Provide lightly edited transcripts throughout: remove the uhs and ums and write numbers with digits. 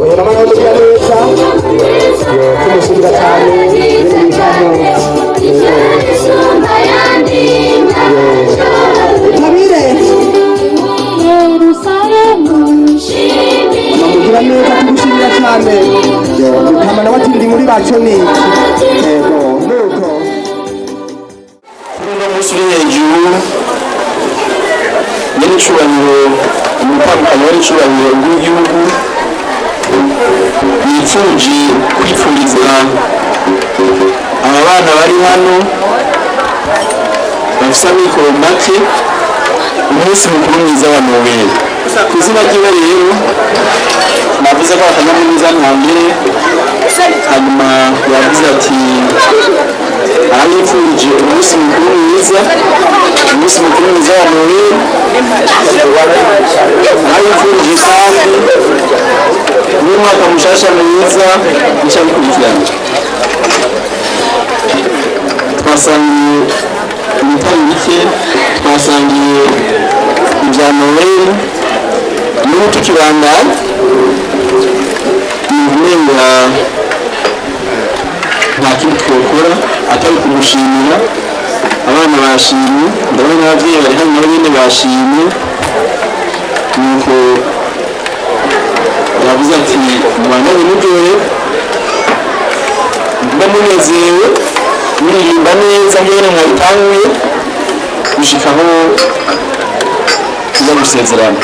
uyu mama yamugira neza tumushimira cyane Tabire amugira neza tumushimira cyane mukama nawe ati ndi muri baconi nuko uno munsi uri hejuru nyir'icyubahiro umutandukanye w'icyubahiro w'igihugu yifuje kwifuriza aba bana bari hano bafite amikoro make umunsi mukuru mwiza wa Noheli. Ku izina ryiwe rero navuze ko akanyamuneza nta mbere, hanyuma yavuze ati aranyifurije umunsi mukuru mwiza wa Noheli, aranyifurije kandi n'umwaka mushasha mwiza mushya bikurikirana. Twasangiye ibitari bike, twasangiye ibya Noheli n'ubu tukibandanya umenga nta kindi twakora atari kumushimira. Abana bashimye, ndabona ababyeyi bari hano nabo nyine bashimye, nuko yavuze ati mubandanye muryohe mba munezerewe muririmba neza mwene mwabitanguye gushikaho tuza gusezerana.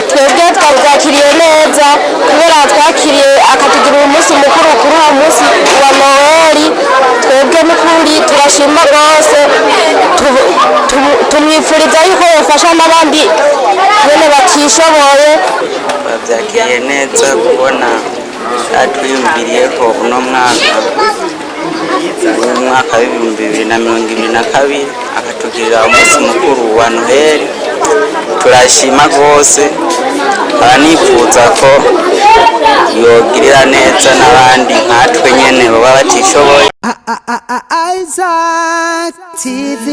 Twebwe twakiriye neza kubera twakiriye akatugira umunsi mukuru kuri uwo munsi wa Noheli. Twebwe n'ukuri turashima rwose, tumwifuriza yuko yafasha n'abandi bene batishoboye. Babyakiriye neza kubona atwiyumviriyeho uno mwaka w'ibihumbi 2022 akatugirira umunsi mukuru wa Noheli. Turashima rwose, aranifuza ko yogirira neza n'abandi nkatwe nyene baba batishoboye. Isaac TV.